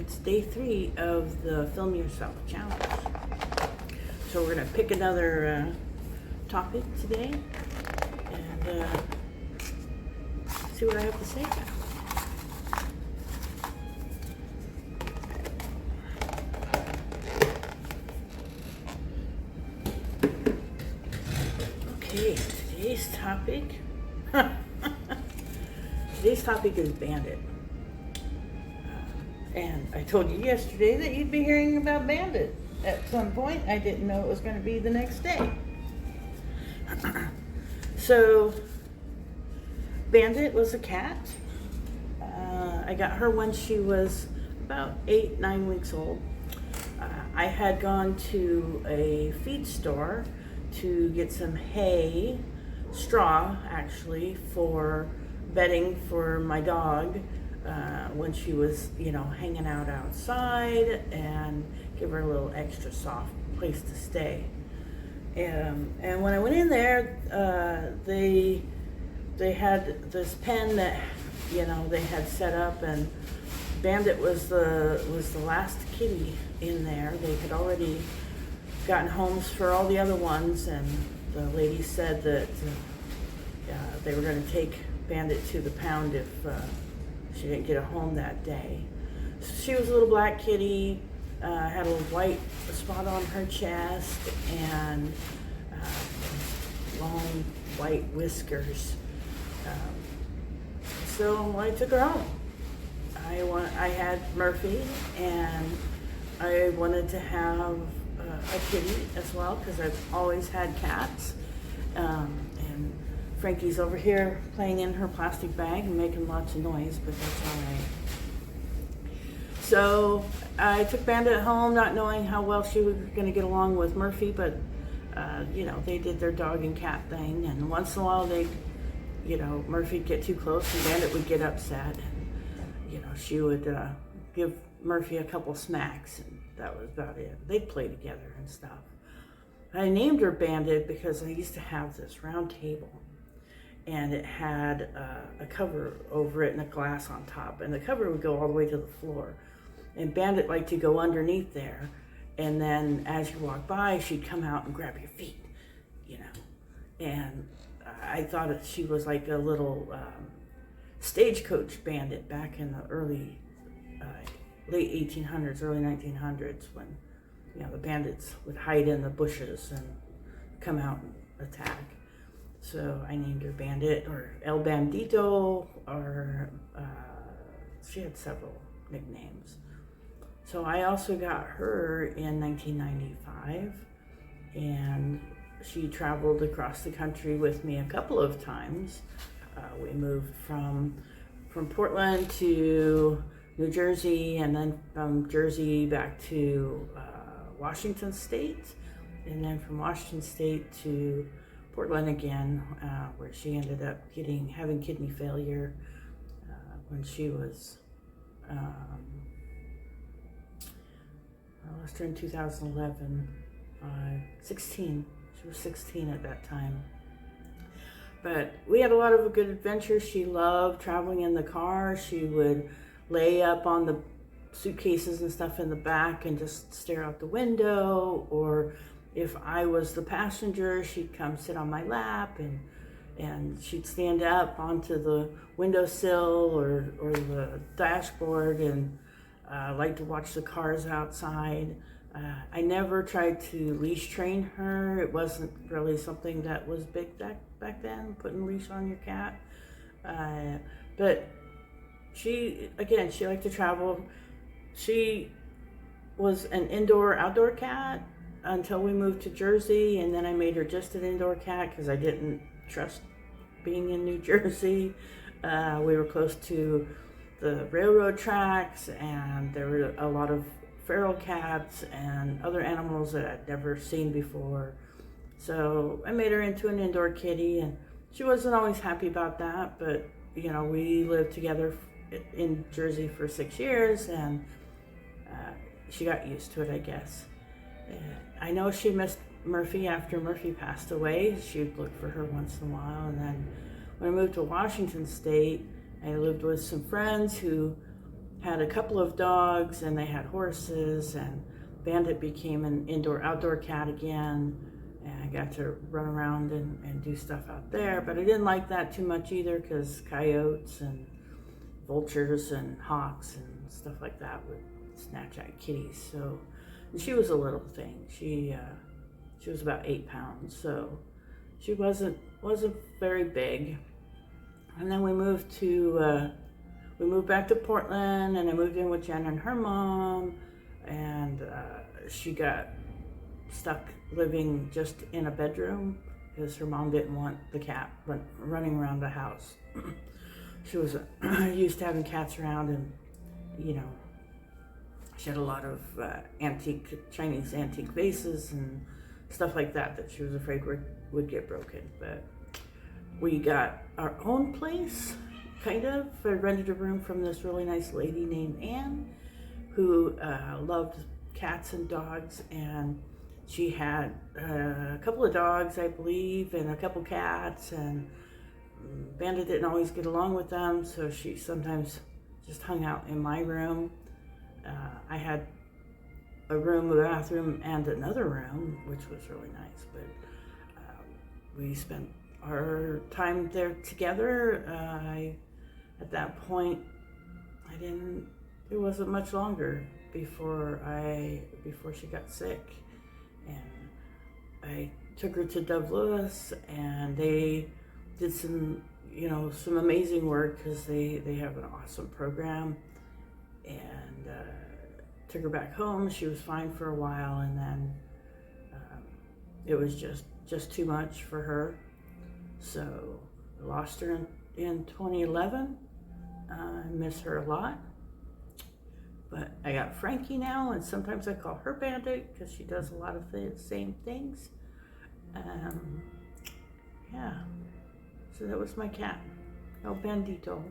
It's day 3 of the Film Yourself Challenge. So we're going to pick another topic today and see what I have to say about it. Okay, today's topic is Bandit. And I told you yesterday that you'd be hearing about Bandit at some point. I didn't know it was going to be the next day. So, Bandit was a cat. I got her when she was about 8-9 weeks old. I had gone to a feed store to get some hay, straw actually, for bedding for my dog when she was, hanging out outside, and give her a little extra soft place to stay. And when I went in there, they had this pen that they had set up, and Bandit was the last kitty in there. They had already gotten homes for all the other ones, and the lady said that they were going to take Bandit to the pound if she didn't get a home that day. So she was a little black kitty, had a little white spot on her chest, and long white whiskers. So I took her home. I had Murphy, and I wanted to have a kitty as well, because I've always had cats. And Frankie's over here playing in her plastic bag and making lots of noise, but that's all right. So I took Bandit home, not knowing how well she was going to get along with Murphy, but they did their dog and cat thing, and once in a while Murphy'd get too close and Bandit would get upset, and she would give Murphy a couple smacks, and that was about it. They'd play together and stuff. I named her Bandit because I used to have this round table, and it had a cover over it and a glass on top, and the cover would go all the way to the floor, and Bandit liked to go underneath there, and then as you walk by, she'd come out and grab your feet, and I thought that she was like a little stagecoach bandit back in the early late 1800s, early 1900s, when the bandits would hide in the bushes and come out and attack. So I named her Bandit, or El Bandito, or she had several nicknames. So I also got her in 1995, and she traveled across the country with me a couple of times. We moved from Portland to New Jersey, and then from Jersey back to Washington State, and then from Washington State to Portland again, where she ended up having kidney failure when she was, I lost her in 2011, 16. She was 16 at that time. But we had a lot of good adventures. She loved traveling in the car. She would lay up on the suitcases and stuff in the back and just stare out the window, or if I was the passenger, she'd come sit on my lap, and she'd stand up onto the windowsill or the dashboard, and like to watch the cars outside. I never tried to leash train her. It wasn't really something that was big back then, putting a leash on your cat. But she liked to travel. She was an indoor-outdoor cat until we moved to Jersey, and then I made her just an indoor cat because I didn't trust being in New Jersey. We were close to the railroad tracks, and there were a lot of feral cats and other animals that I'd never seen before. So I made her into an indoor kitty, and she wasn't always happy about that, but we lived together in Jersey for 6 years, and she got used to it, I guess. I know she missed Murphy after Murphy passed away. She'd look for her once in a while, and then when I moved to Washington State, I lived with some friends who had a couple of dogs, and they had horses, and Bandit became an indoor-outdoor cat again, and I got to run around and do stuff out there. But I didn't like that too much either, because coyotes and vultures and hawks and stuff like that would snatch at kitties. So, and she was a little thing. She was about 8 pounds, so she wasn't very big. And then we moved back to Portland, and I moved in with Jen and her mom, and she got stuck living just in a bedroom because her mom didn't want the cat running around the house. She was used to having cats around, and she had a lot of Chinese antique vases and stuff like that she was afraid would get broken. But we got our own place, kind of. I rented a room from this really nice lady named Anne, who loved cats and dogs, and she had a couple of dogs, I believe, and a couple cats, and Bandit didn't always get along with them, so she sometimes just hung out in my room. I had a room, a bathroom, and another room, which was really nice, but we spent our time there together. At that point, it wasn't much longer before she got sick, and I took her to Dove Lewis, and they did some amazing work, because they have an awesome program, and took her back home. She was fine for a while, and then it was just too much for her, so I lost her in 2011. I miss her a lot, but I got Frankie now, and sometimes I call her Bandit because she does a lot of the same things. Yeah, so that was my cat, El Bandito.